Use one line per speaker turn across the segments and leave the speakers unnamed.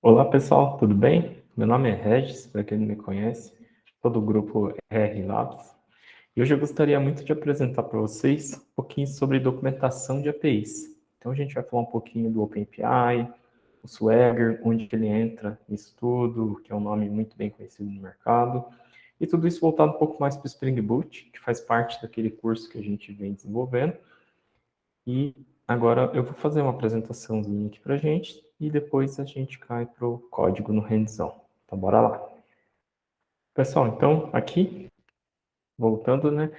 Olá pessoal, tudo bem? Meu nome é Regis, para quem não me conhece, sou do grupo R Labs. E hoje eu gostaria muito de apresentar para vocês um pouquinho sobre documentação de APIs. Então a gente vai falar um pouquinho do OpenAPI, o Swagger, onde ele entra nisso tudo, que é um nome muito bem conhecido no mercado, e tudo isso voltado um pouco mais para o Spring Boot, que faz parte daquele curso que a gente vem desenvolvendo. E agora eu vou fazer uma apresentaçãozinha aqui para a gente e depois a gente cai para o código no hands-on. Então, bora lá. Pessoal, então, aqui, voltando, né?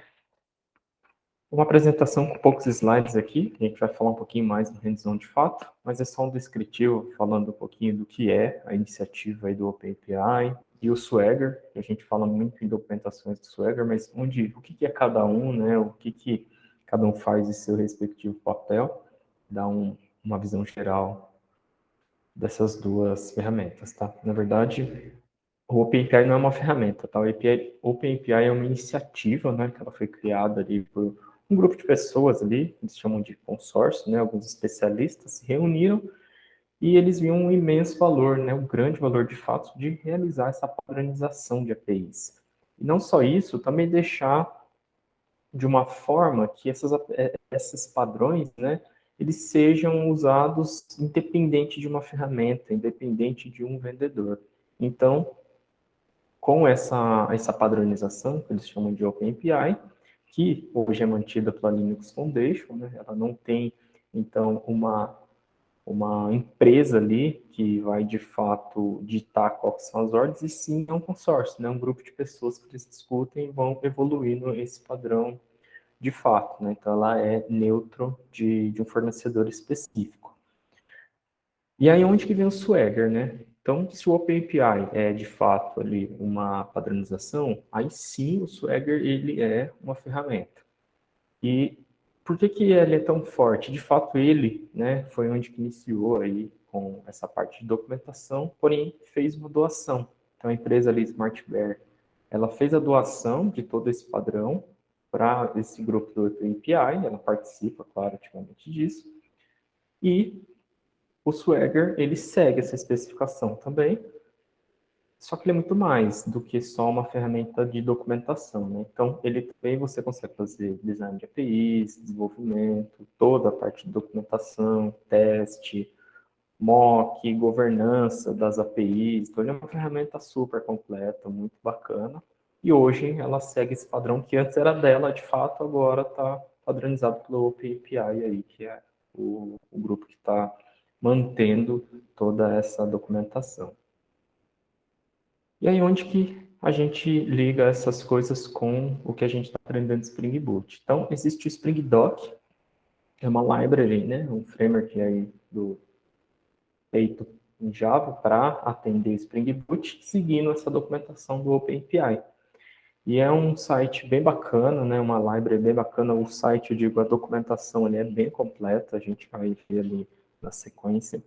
Uma apresentação com poucos slides aqui. A gente vai falar um pouquinho mais no hands-on de fato, mas é só um descritivo falando um pouquinho do que é a iniciativa aí do OpenAPI e o Swagger. A gente fala muito em documentações do Swagger, mas o que é cada um, né? O que cada um faz em seu respectivo papel. Dá uma visão geral dessas duas ferramentas, tá? Na verdade, o OpenAPI não é uma ferramenta, tá? O OpenAPI é uma iniciativa, né, que ela foi criada ali por um grupo de pessoas ali, eles chamam de consórcio, né, alguns especialistas se reuniram e eles viam um imenso valor, né, um grande valor de fato de realizar essa padronização de APIs. E não só isso, também deixar de uma forma que esses padrões, né, eles sejam usados independente de uma ferramenta, independente de um vendedor. Então, com essa padronização, que eles chamam de OpenAPI, que hoje é mantida pela Linux Foundation, né, ela não tem, então, uma empresa ali que vai, de fato, ditar quais são as ordens, e sim é um consórcio, né, um grupo de pessoas que eles discutem e vão evoluindo esse padrão de fato, né? Então ela é neutro de um fornecedor específico. E aí onde que vem o Swagger, né? Então, se o OpenAPI é de fato ali uma padronização, aí sim o Swagger ele é uma ferramenta. E por que que ele é tão forte? De fato ele, né, foi onde que iniciou aí com essa parte de documentação, porém fez uma doação. Então a empresa ali Smartware, ela fez a doação de todo esse padrão para esse grupo do OpenAPI, ela participa, claro, ativamente disso, e o Swagger, ele segue essa especificação também, só que ele é muito mais do que só uma ferramenta de documentação, né? Então, ele também você consegue fazer design de APIs, desenvolvimento, toda a parte de documentação, teste, mock, governança das APIs. Então, ele é uma ferramenta super completa, muito bacana. E hoje ela segue esse padrão que antes era dela, de fato, agora está padronizado pelo OpenAPI aí, que é o grupo que está mantendo toda essa documentação. E aí onde que a gente liga essas coisas com o que a gente está aprendendo de Spring Boot? Então, existe o Spring Doc, é uma library, né, um framework aí feito em Java para atender Spring Boot, seguindo essa documentação do OpenAPI. E é um site bem bacana, né, uma library bem bacana. O site, eu digo, a documentação ali é bem completa, a gente vai ver ali na sequência.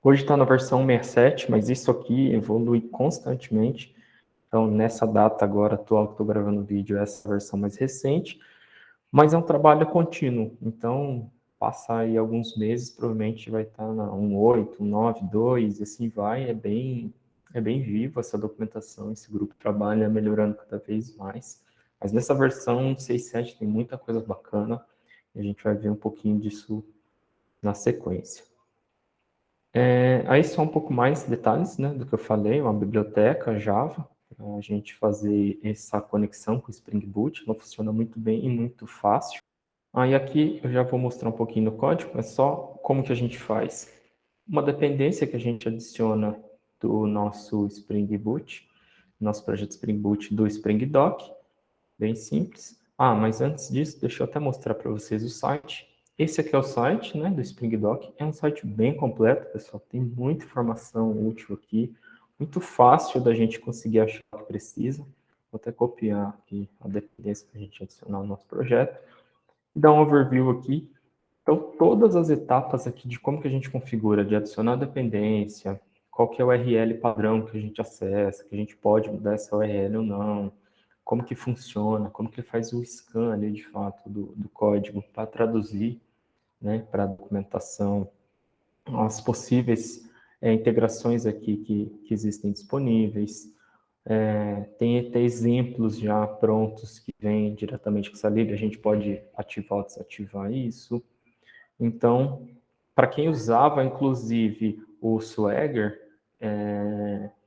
Hoje está na versão 67, mas isso aqui evolui constantemente. Então, nessa data agora atual que estou gravando o vídeo, essa versão mais recente, mas é um trabalho contínuo. Então, passar aí alguns meses, provavelmente vai estar na 1.8, 1.9.2, e assim vai. É bem vivo essa documentação, esse grupo trabalha melhorando cada vez mais. Mas nessa versão 6.7 tem muita coisa bacana, e a gente vai ver um pouquinho disso na sequência. Aí só um pouco mais detalhes, né, do que eu falei, uma biblioteca Java, para a gente fazer essa conexão com o Spring Boot, ela funciona muito bem e muito fácil. Aí aqui eu já vou mostrar um pouquinho do código, é só como que a gente faz. Uma dependência que a gente adiciona do nosso Spring Boot, nosso projeto Spring Boot do Spring Doc, bem simples. Ah, mas antes disso, deixa eu até mostrar para vocês o site. Esse aqui é o site, né, do Spring Doc. É um site bem completo, pessoal. Tem muita informação útil aqui. Muito fácil da gente conseguir achar o que precisa. Vou até copiar aqui a dependência para a gente adicionar no nosso projeto. E dar um overview aqui. Então, todas as etapas aqui de como que a gente configura, de adicionar dependência, qual que é o URL padrão que a gente acessa, que a gente pode mudar essa URL ou não, como que funciona, como que ele faz o scan ali, de fato, do código para traduzir, né, para a documentação, as possíveis integrações aqui que existem disponíveis. Tem até exemplos já prontos que vêm diretamente com essa lib, a gente pode ativar ou desativar isso. Então, para quem usava, inclusive, o Swagger,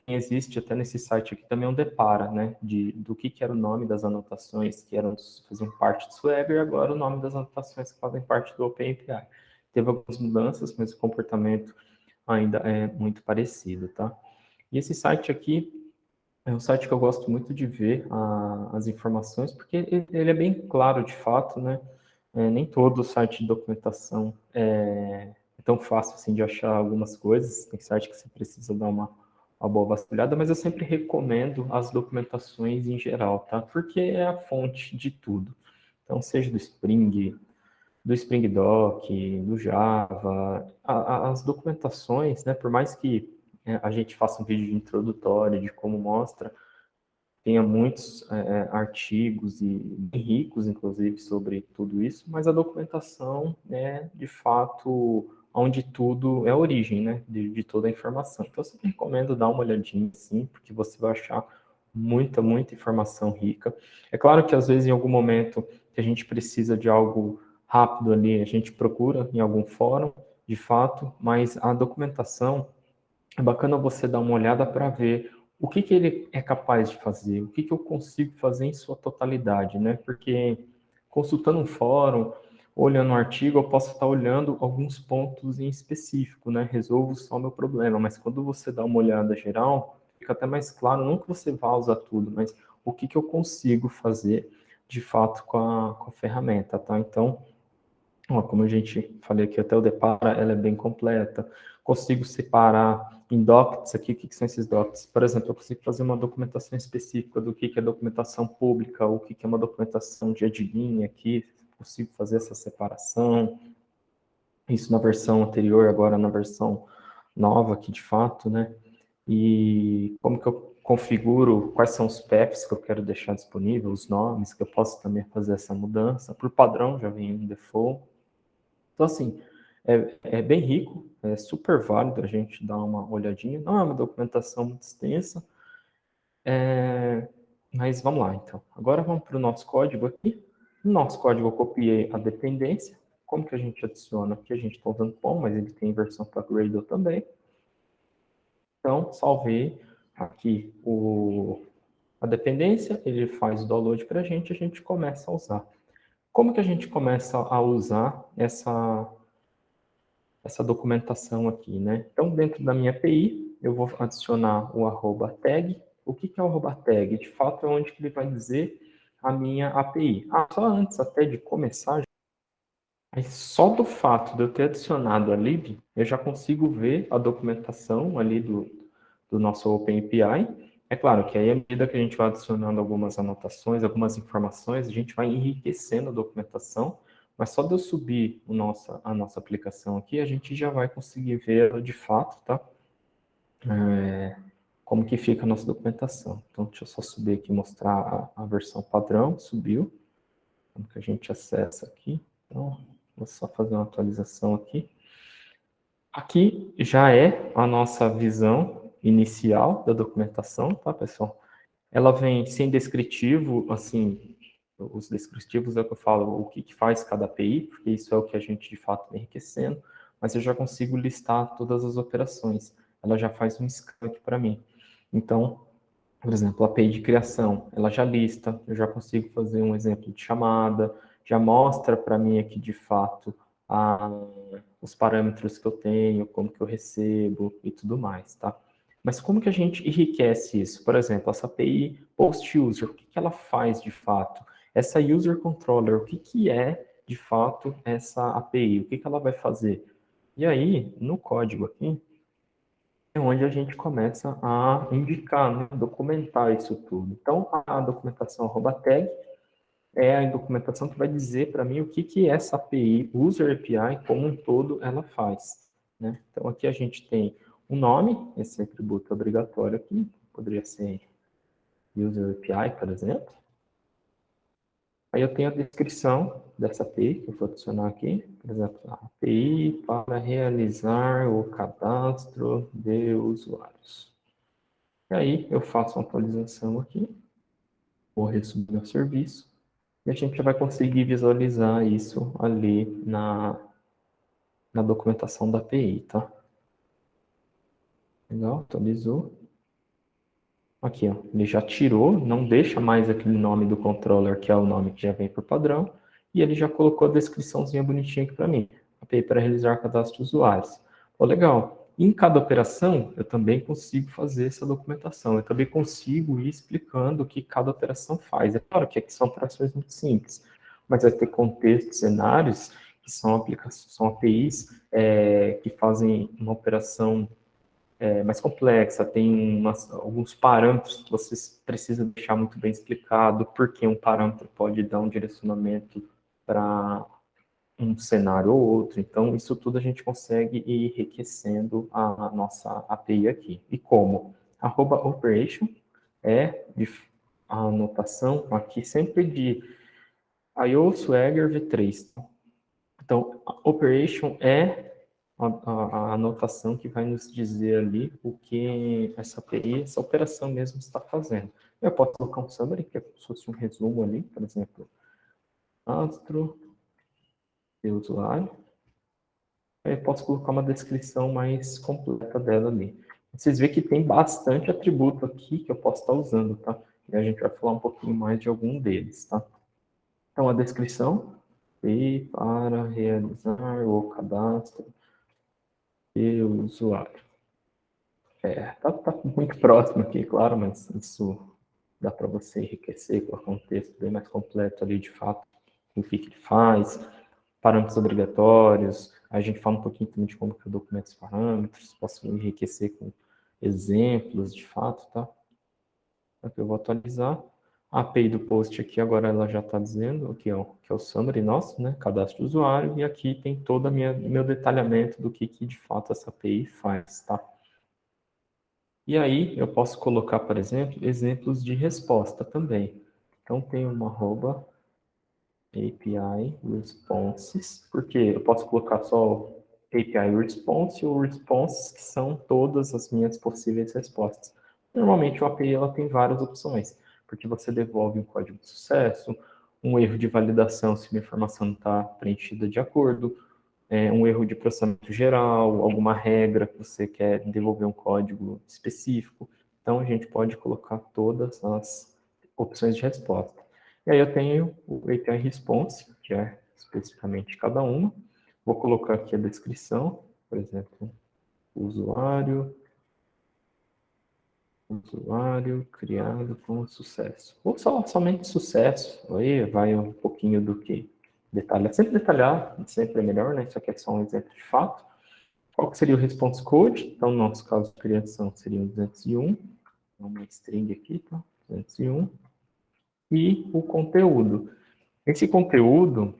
existe até nesse site aqui também um depara, né, do que era o nome das anotações que faziam parte do Swagger e agora o nome das anotações que fazem parte do OpenAPI. Teve algumas mudanças, mas o comportamento ainda é muito parecido, tá? E esse site aqui é um site que eu gosto muito de ver as informações, porque ele é bem claro de fato, né? Nem todo site de documentação é tão fácil assim de achar algumas coisas. Tem site que você precisa dar uma boa vasculhada, mas eu sempre recomendo as documentações em geral, tá? Porque é a fonte de tudo. Então, seja do Spring Doc, do Java, as documentações, né? Por mais que a gente faça um vídeo introdutório de como mostra, tenha muitos artigos e ricos, inclusive, sobre tudo isso, mas a documentação é, de fato, onde tudo é a origem, né, de toda a informação. Então, eu sempre recomendo dar uma olhadinha, sim, porque você vai achar muita informação rica. É claro que, às vezes, em algum momento que a gente precisa de algo rápido ali, a gente procura em algum fórum, de fato, mas a documentação é bacana você dar uma olhada para ver o que ele é capaz de fazer, o que eu consigo fazer em sua totalidade, né? Porque consultando um fórum, olhando um artigo, eu posso estar olhando alguns pontos em específico, né? Resolvo só o meu problema, mas quando você dá uma olhada geral, fica até mais claro, não que você vá usar tudo, mas o que eu consigo fazer de fato com a ferramenta, tá? Então, como a gente falei aqui, até o Depara, ela é bem completa. Consigo separar em docs aqui, o que são esses docs? Por exemplo, eu consigo fazer uma documentação específica do que é documentação pública, ou o que é uma documentação de admin aqui, consigo fazer essa separação. Isso na versão anterior, agora na versão nova aqui de fato, né? E como que eu configuro, quais são os PEPs que eu quero deixar disponível, os nomes, que eu posso também fazer essa mudança. Por padrão, já vem um default. Então, assim, é bem rico, é super válido a gente dar uma olhadinha. Não é uma documentação muito extensa, mas vamos lá, então. Agora vamos para o nosso código aqui. No nosso código eu copiei a dependência. Como que a gente adiciona? Aqui a gente está usando POM, mas ele tem versão para Gradle também. Então, salvei aqui a dependência, ele faz o download para a gente começa a usar. Como que a gente começa a usar essa documentação aqui, né? Então, dentro da minha API, eu vou adicionar o @tag. O que é o @tag? De fato, é onde que ele vai dizer a minha API. Só antes até de começar, só do fato de eu ter adicionado a lib, eu já consigo ver a documentação ali do nosso OpenAPI. É claro que aí, à medida que a gente vai adicionando algumas anotações, algumas informações, a gente vai enriquecendo a documentação, mas só de eu subir a nossa aplicação aqui, a gente já vai conseguir ver ela de fato, tá? Como que fica a nossa documentação. Então, deixa eu só subir aqui e mostrar a versão padrão, subiu. Como que a gente acessa aqui. Então, vou só fazer uma atualização aqui. Aqui já é a nossa visão inicial da documentação, tá, pessoal? Ela vem sem descritivo, assim, os descritivos é o que eu falo, o que faz cada API, porque isso é o que a gente de fato vem enriquecendo, mas eu já consigo listar todas as operações. Ela já faz um scan aqui para mim. Então, por exemplo, a API de criação, ela já lista, eu já consigo fazer um exemplo de chamada, já mostra para mim aqui de fato os parâmetros que eu tenho, como que eu recebo e tudo mais, tá? Mas como que a gente enriquece isso? Por exemplo, essa API post-user, o que que ela faz de fato? Essa user controller, o que que é de fato essa API? O que que ela vai fazer? E aí, no código aqui, é onde a gente começa a indicar, né, documentar isso tudo. Então, a documentação @tag é a documentação que vai dizer para mim o que essa API, User API, como um todo, ela faz, né? Então, aqui a gente tem o nome, esse atributo obrigatório aqui, poderia ser User API, por exemplo. Aí eu tenho a descrição dessa API, que eu vou adicionar aqui, por exemplo, a API para realizar o cadastro de usuários. E aí eu faço uma atualização aqui, vou resumir meu serviço, e a gente já vai conseguir visualizar isso ali na documentação da API, tá? Legal, atualizou. Aqui, ó, ele já tirou, não deixa mais aquele nome do controller, que é o nome que já vem por padrão, e ele já colocou a descriçãozinha bonitinha aqui para mim. API para realizar cadastro de usuários. Pô, legal. Em cada operação, eu também consigo fazer essa documentação. Eu também consigo ir explicando o que cada operação faz. É claro que aqui são operações muito simples, mas vai ter contextos, cenários, que são aplicações, são APIs que fazem uma operação mais complexa, tem alguns parâmetros que você precisa deixar muito bem explicado, porque um parâmetro pode dar um direcionamento para um cenário ou outro. Então, isso tudo a gente consegue ir enriquecendo a nossa API aqui. E como? @operation é a anotação aqui sempre de IO Swagger V3. Então, operation é a anotação que vai nos dizer ali o que essa API, essa operação mesmo está fazendo. Eu posso colocar um summary, que é como se fosse um resumo ali, por exemplo, cadastro de usuário. Aí eu posso colocar uma descrição mais completa dela ali. Vocês veem que tem bastante atributo aqui que eu posso estar usando, tá? E a gente vai falar um pouquinho mais de algum deles, tá? Então, a descrição, e para realizar o cadastro de usuário. Tá muito próximo aqui, claro, mas isso dá para você enriquecer, colocar um texto bem mais completo ali, de fato, o que ele faz, parâmetros obrigatórios, a gente fala um pouquinho também de como que eu documento os parâmetros, posso enriquecer com exemplos, de fato, tá? Aqui eu vou atualizar. A API do post aqui, agora ela já está dizendo aqui, ó, que é o summary nosso, né? Cadastro do usuário, e aqui tem todo o meu detalhamento do que de fato essa API faz, tá? E aí eu posso colocar, por exemplo, exemplos de resposta também. Então tem uma API responses, porque eu posso colocar só API response ou responses, que são todas as minhas possíveis respostas. Normalmente o API ela tem várias opções, porque você devolve um código de sucesso, um erro de validação se a informação não está preenchida de acordo, um erro de processamento geral, alguma regra que você quer devolver um código específico. Então, a gente pode colocar todas as opções de resposta. E aí eu tenho o API Response, que é especificamente cada uma. Vou colocar aqui a descrição, por exemplo, usuário criado com sucesso. Ou somente sucesso, aí vai um pouquinho do que detalhar. Sempre detalhar, sempre é melhor, né? Isso aqui é só um exemplo de fato. Qual que seria o response code? Então, no nosso caso de criação, seria o 201. Uma string aqui, tá? 201. E o conteúdo. Esse conteúdo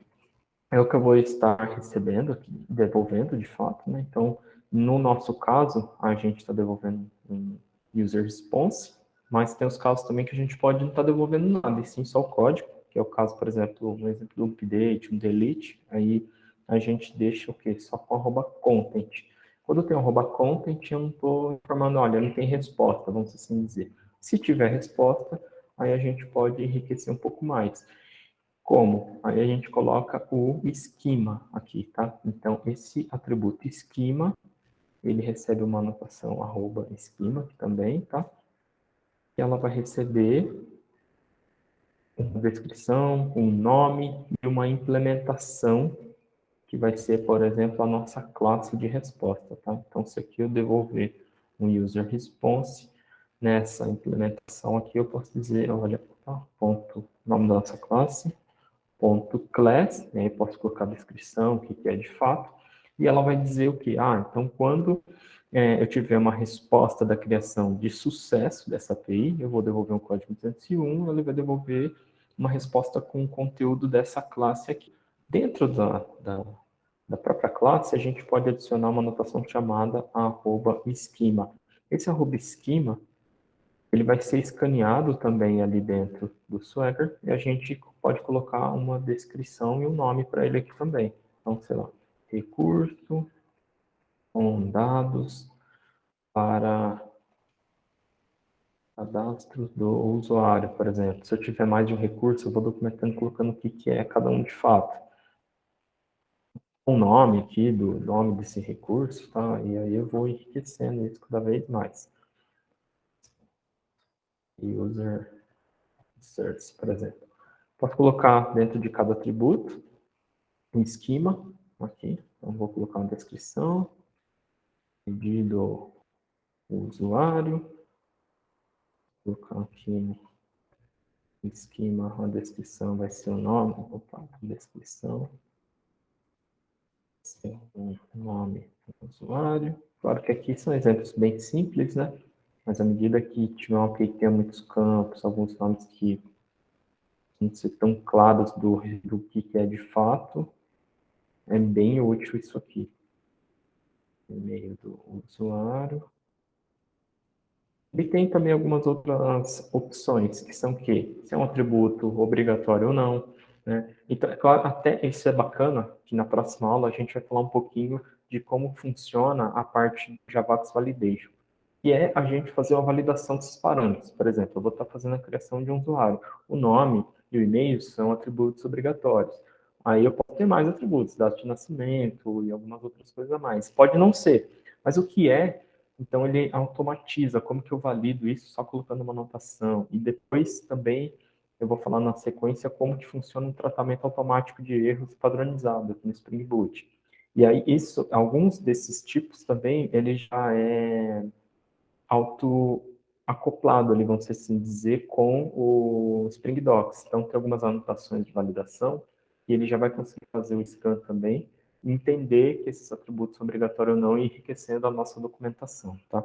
é o que eu vou estar recebendo aqui, devolvendo de fato, né? Então, no nosso caso, a gente está devolvendo um user response, mas tem os casos também que a gente pode não estar devolvendo nada, e sim só o código, que é o caso, por exemplo, um exemplo do update, um delete, aí a gente deixa o quê? Só com @content. Quando tem um @content, eu não estou informando, olha, não tem resposta, vamos assim dizer. Se tiver resposta, aí a gente pode enriquecer um pouco mais. Como? Aí a gente coloca o esquema aqui, tá? Então, esse atributo esquema, ele recebe uma anotação @esquema aqui também, tá? E ela vai receber uma descrição, um nome e uma implementação que vai ser, por exemplo, a nossa classe de resposta, tá? Então, se aqui eu devolver um user response, nessa implementação aqui eu posso dizer, olha, tá? Ponto, nome da nossa classe, ponto class, aí posso colocar a descrição, o que é de fato, e ela vai dizer o que? Ah, então quando eu tiver uma resposta da criação de sucesso dessa API, eu vou devolver um código 201, ele vai devolver uma resposta com o conteúdo dessa classe aqui. Dentro da própria classe, a gente pode adicionar uma anotação chamada @schema. Esse @schema, ele vai ser escaneado também ali dentro do Swagger, e a gente pode colocar uma descrição e um nome para ele aqui também. Então, sei lá, recurso com dados para cadastro do usuário, por exemplo. Se eu tiver mais de um recurso, eu vou documentando, colocando o que é cada um de fato. O nome aqui do nome desse recurso, tá? E aí eu vou enriquecendo isso cada vez mais. User search, por exemplo. Posso colocar dentro de cada atributo um esquema aqui. Então, vou colocar uma descrição, pedido usuário, vou colocar aqui um esquema, a descrição vai ser o nome, opa, descrição, um nome do usuário. Claro que aqui são exemplos bem simples, né? Mas à medida que tiver um API que tenha muitos campos, alguns nomes que não ser tão claros do que é de fato, é bem útil isso aqui. E-mail do usuário. E tem também algumas outras opções, que são o quê? Se é um atributo obrigatório ou não. Né? Então, é claro, até isso é bacana, que na próxima aula a gente vai falar um pouquinho de como funciona a parte do JavaX Validation, que é a gente fazer uma validação desses parâmetros. Por exemplo, eu vou estar fazendo a criação de um usuário. O nome e o e-mail são atributos obrigatórios. Aí eu posso ter mais atributos, data de nascimento e algumas outras coisas a mais. Pode não ser, mas o que é, então ele automatiza. Como que eu valido isso? Só colocando uma anotação. E depois também eu vou falar na sequência como que funciona o tratamento automático de erros padronizado aqui no Spring Boot. E aí isso, alguns desses tipos também, ele já é auto-acoplado ali, vamos assim dizer, com o Spring Docs. Então, tem algumas anotações de validação e ele já vai conseguir fazer o scan também e entender que esses atributos são obrigatórios ou não, enriquecendo a nossa documentação, tá?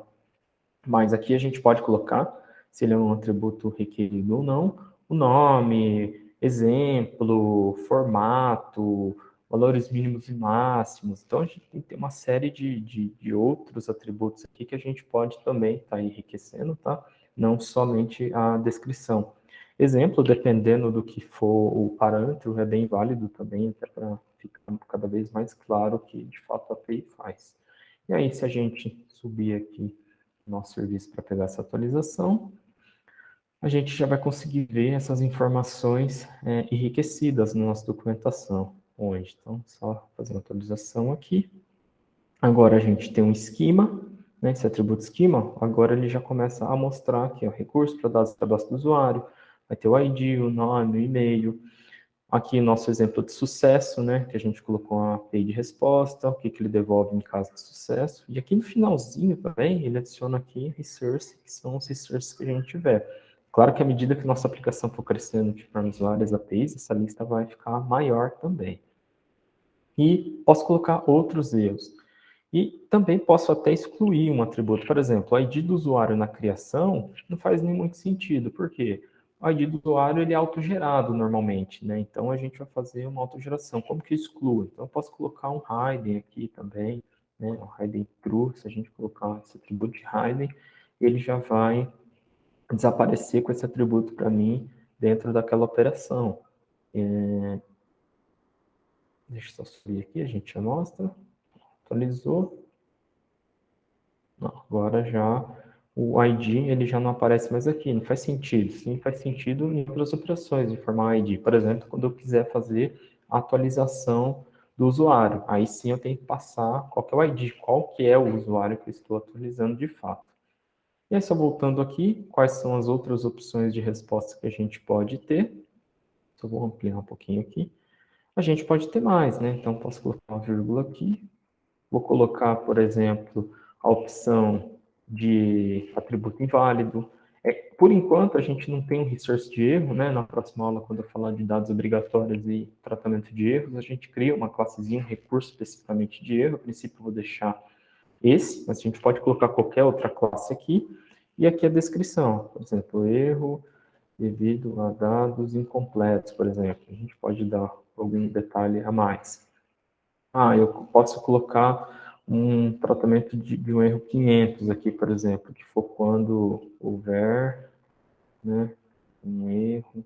Mas aqui a gente pode colocar se ele é um atributo requerido ou não, o nome, exemplo, formato, valores mínimos e máximos. Então, a gente tem que ter uma série de outros atributos aqui que a gente pode também estar enriquecendo, tá? Não somente a descrição. Exemplo, dependendo do que for o parâmetro, é bem válido também, até para ficar cada vez mais claro o que de fato a API faz. E aí, se a gente subir aqui nosso serviço para pegar essa atualização, a gente já vai conseguir ver essas informações enriquecidas na nossa documentação. Onde? Então, só fazer uma atualização aqui. Agora a gente tem um esquema, né, esse atributo esquema, agora ele já começa a mostrar aqui, o recurso para dados de cadastro do usuário, vai ter o ID, o nome, o e-mail. Aqui nosso exemplo de sucesso, né, que a gente colocou uma API de resposta, o que ele devolve em caso de sucesso. E aqui no finalzinho também, ele adiciona aqui resource, que são os resources que a gente tiver. Claro que à medida que nossa aplicação for crescendo, tivermos várias APIs, essa lista vai ficar maior também. E posso colocar outros erros. E também posso até excluir um atributo. Por exemplo, o ID do usuário na criação não faz nem muito sentido. Por quê? O ID do usuário ele é autogerado normalmente, né? Então a gente vai fazer uma autogeração. Como que eu excluo? Então eu posso colocar um hidden aqui também, né? Um hidden true, se a gente colocar esse atributo de hidden, ele já vai desaparecer com esse atributo para mim dentro daquela operação. Deixa eu só subir aqui, a gente já mostra. Atualizou. Não, agora já o ID ele já não aparece mais aqui, não faz sentido. Sim, faz sentido em outras operações de formar ID. Por exemplo, quando eu quiser fazer a atualização do usuário, aí sim eu tenho que passar qual que é o ID, qual que é o usuário que eu estou atualizando de fato. E aí, só voltando aqui, quais são as outras opções de resposta que a gente pode ter? Só vou ampliar um pouquinho aqui. A gente pode ter mais, né? Então, posso colocar uma vírgula aqui. Vou colocar, por exemplo, a opção de atributo inválido. Por enquanto, a gente não tem um resource de erro, né? Na próxima aula, quando eu falar de dados obrigatórios e tratamento de erros, a gente cria uma classezinha, um recurso especificamente de erro. A princípio, eu vou deixar esse, mas a gente pode colocar qualquer outra classe aqui. E aqui a descrição, por exemplo, erro devido a dados incompletos, por exemplo. A gente pode dar algum detalhe a mais. Eu posso colocar um tratamento de um erro 500 aqui, por exemplo, que for quando houver, né, um erro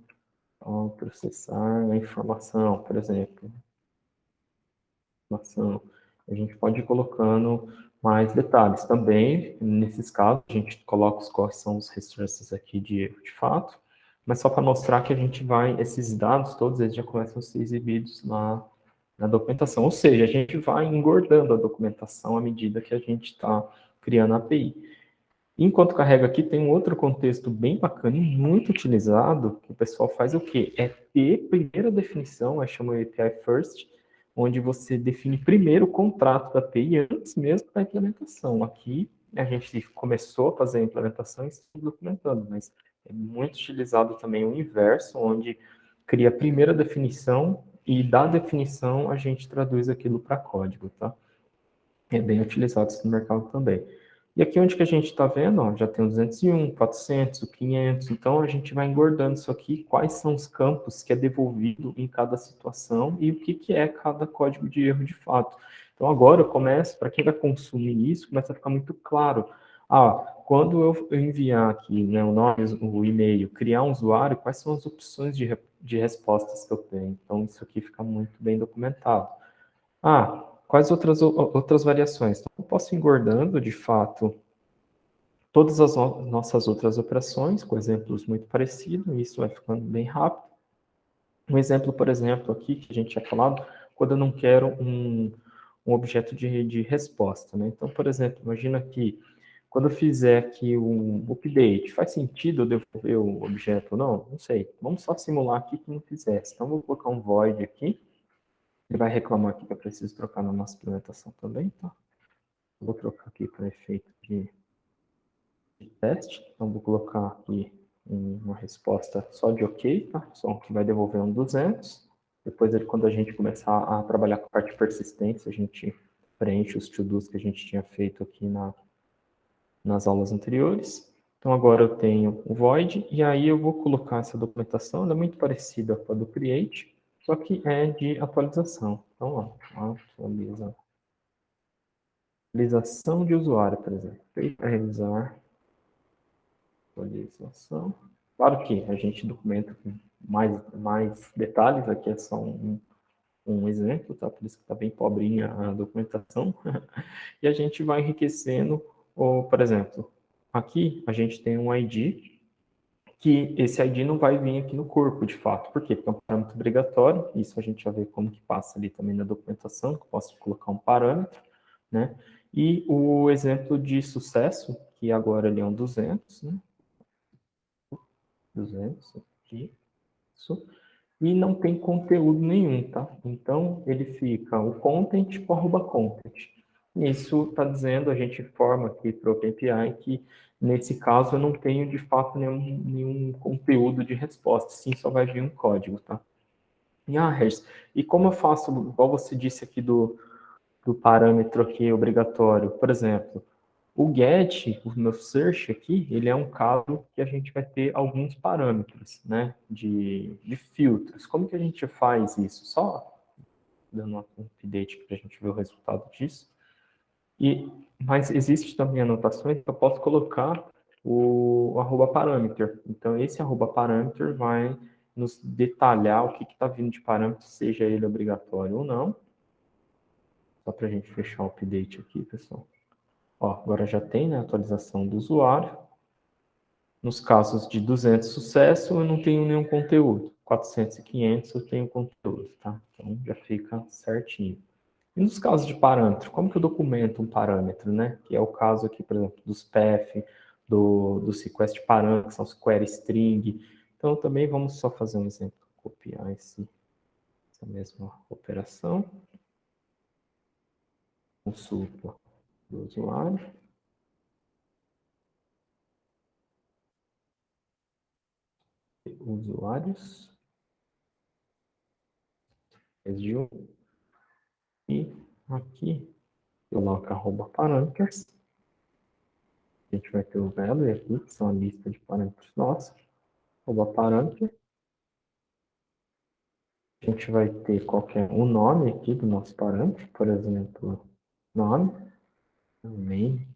ao processar a informação, por exemplo. Informação. A gente pode ir colocando mais detalhes. Também, nesses casos, a gente coloca quais são os restresses aqui de erro de fato, mas só para mostrar que a gente vai, esses dados todos, eles já começam a ser exibidos na documentação. Ou seja, a gente vai engordando a documentação à medida que a gente está criando a API. Enquanto carrega aqui, tem um outro contexto bem bacana e muito utilizado, que o pessoal faz o quê? É ter primeira definição, é chama API First, onde você define primeiro o contrato da API antes mesmo da implementação. Aqui, a gente começou a fazer a implementação e estamos documentando, mas é muito utilizado também o inverso, onde cria a primeira definição e da definição a gente traduz aquilo para código, tá? É bem utilizado isso no mercado também. E aqui onde que a gente está vendo, ó, já tem o 201, 400, o 500, então a gente vai engordando isso aqui, quais são os campos que é devolvido em cada situação e o que, que é cada código de erro de fato. Então agora eu começo, para quem vai consumir isso, começa a ficar muito claro. Ah, quando eu enviar aqui, né, o nome, o e-mail, criar um usuário, quais são as opções de respostas que eu tenho? Então isso aqui fica muito bem documentado. Ah, quais outras variações? Então, eu posso ir engordando, de fato, todas as nossas outras operações, com exemplos muito parecidos, e isso vai ficando bem rápido. Um exemplo, por exemplo, aqui, que a gente tinha falado, quando eu não quero um objeto de resposta, né? Então, por exemplo, imagina que quando eu fizer aqui um update, faz sentido eu devolver o objeto ou não? Não sei. Vamos só simular aqui que não fizesse. Então, vou colocar um void aqui. Ele vai reclamar aqui que eu preciso trocar na nossa implementação também, tá? Vou trocar aqui para efeito de teste. Então, vou colocar aqui uma resposta só de OK, tá? Só que vai devolver um 200. Depois, quando a gente começar a trabalhar com a parte de persistência, a gente preenche os to-dos que a gente tinha feito aqui nas aulas anteriores. Então, agora eu tenho o void, e aí eu vou colocar essa documentação, ela é muito parecida com a do create, só que é de atualização. Então, ó, atualização de usuário, por exemplo. Para revisar atualização. Claro que a gente documenta com mais detalhes, aqui é só um exemplo, tá? Por isso que está bem pobrinha a documentação. E a gente vai enriquecendo, por exemplo, aqui a gente tem um ID, que esse ID não vai vir aqui no corpo, de fato. Por quê? Porque é um parâmetro obrigatório, isso a gente já vê como que passa ali também na documentação, que eu posso colocar um parâmetro, né? E o exemplo de sucesso, que agora ele é um 200, né? 200 aqui, isso. E não tem conteúdo nenhum, tá? Então, ele fica o content com arroba content. Isso está dizendo, a gente informa aqui para o OpenAPI que, nesse caso, eu não tenho, de fato, nenhum conteúdo de resposta, sim, só vai vir um código, tá? Regis, e como eu faço, igual você disse aqui do parâmetro aqui obrigatório, por exemplo, o get, o meu search aqui, ele é um caso que a gente vai ter alguns parâmetros, né, de filtros. Como que a gente faz isso? Só dando um update para a gente ver o resultado disso. Mas existe também anotações que eu posso colocar o arroba parameter. Então, esse arroba parameter vai nos detalhar o que está vindo de parâmetro, seja ele obrigatório ou não. Só para a gente fechar o update aqui, pessoal. Ó, agora já tem, né, a atualização do usuário. Nos casos de 200 sucesso, eu não tenho nenhum conteúdo. 400 e 500 eu tenho conteúdo, tá? Então já fica certinho. E nos casos de parâmetro, como que eu documento um parâmetro, né? Que é o caso aqui, por exemplo, dos path, do sequest parâmetro, que são os query string. Então também vamos só fazer um exemplo. Copiar essa mesma operação. Consulta do usuário. Usuários. Região. E aqui, coloca arroba parameters. A gente vai ter o value aqui, que são a lista de parâmetros nossos. Arroba parameter. A gente vai ter qualquer o nome aqui do nosso parâmetro, por exemplo, nome. Amém.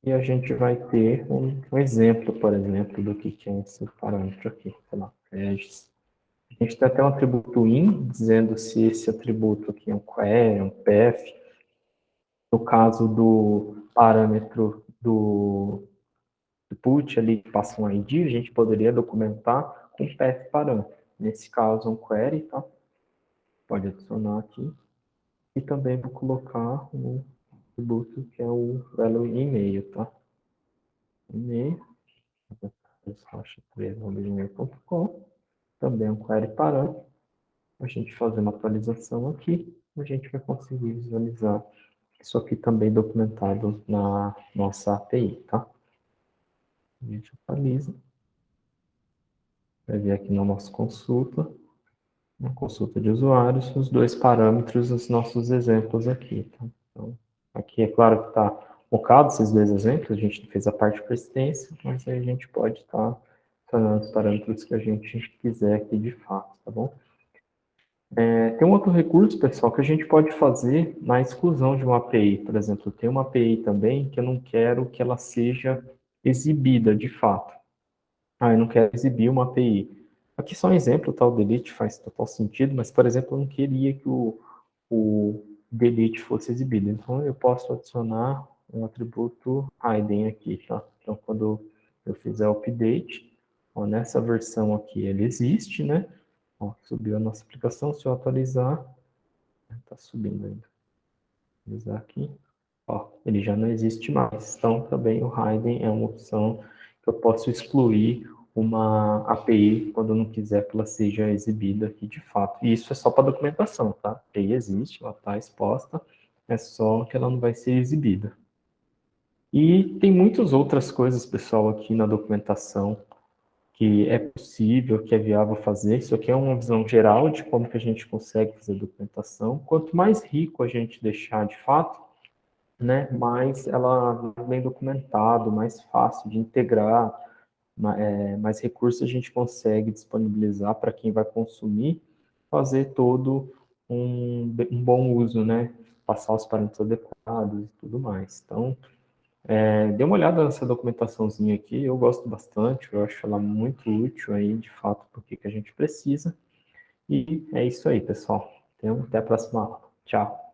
E a gente vai ter um exemplo, por exemplo, do que é esse parâmetro aqui, sei lá, regis. A gente tem até um atributo in, dizendo se esse atributo aqui é um query, um path. No caso do parâmetro do put ali, que passa um ID, a gente poderia documentar com path parâmetro. Nesse caso, um query, tá? Pode adicionar aqui. E também vou colocar um atributo que é o value e-mail, tá? E-mail, slash3@gmail.com. Também um query parâmetro. A gente fazer uma atualização aqui, a gente vai conseguir visualizar isso aqui também documentado na nossa API, tá? A gente atualiza. Vai ver aqui na nossa consulta, na consulta de usuários, os dois parâmetros, os nossos exemplos aqui, tá? Então, aqui é claro que está focado esses dois exemplos, a gente fez a parte de persistência, mas aí a gente pode estar adicionando os parâmetros que a gente quiser aqui de fato, tá bom? Tem um outro recurso, pessoal, que a gente pode fazer na exclusão de uma API. Por exemplo, tem uma API também que eu não quero que ela seja exibida de fato. Eu não quero exibir uma API. Aqui só um exemplo, tá? O delete faz total sentido, mas, por exemplo, eu não queria que o delete fosse exibido. Então, eu posso adicionar um atributo hidden aqui, tá? Então, quando eu fizer o update, ó, nessa versão aqui ele existe, né? Ó, subiu a nossa aplicação, se eu atualizar, tá subindo ainda. Atualizar aqui, ó, ele já não existe mais. Então, também o hidden é uma opção que eu posso excluir uma API quando eu não quiser que ela seja exibida aqui de fato. E isso é só para documentação, tá? A API existe, ela está exposta, é só que ela não vai ser exibida. E tem muitas outras coisas, pessoal, aqui na documentação que é possível, que é viável fazer. Isso aqui é uma visão geral de como que a gente consegue fazer documentação. Quanto mais rico a gente deixar de fato, né, mais ela bem documentado, mais fácil de integrar, mais recursos a gente consegue disponibilizar para quem vai consumir, fazer todo um bom uso, né, passar os parâmetros adequados e tudo mais. Então, dê uma olhada nessa documentaçãozinha aqui, eu gosto bastante, eu acho ela muito útil aí, de fato, porque que a gente precisa. E é isso aí, pessoal. Então, até a próxima aula. Tchau.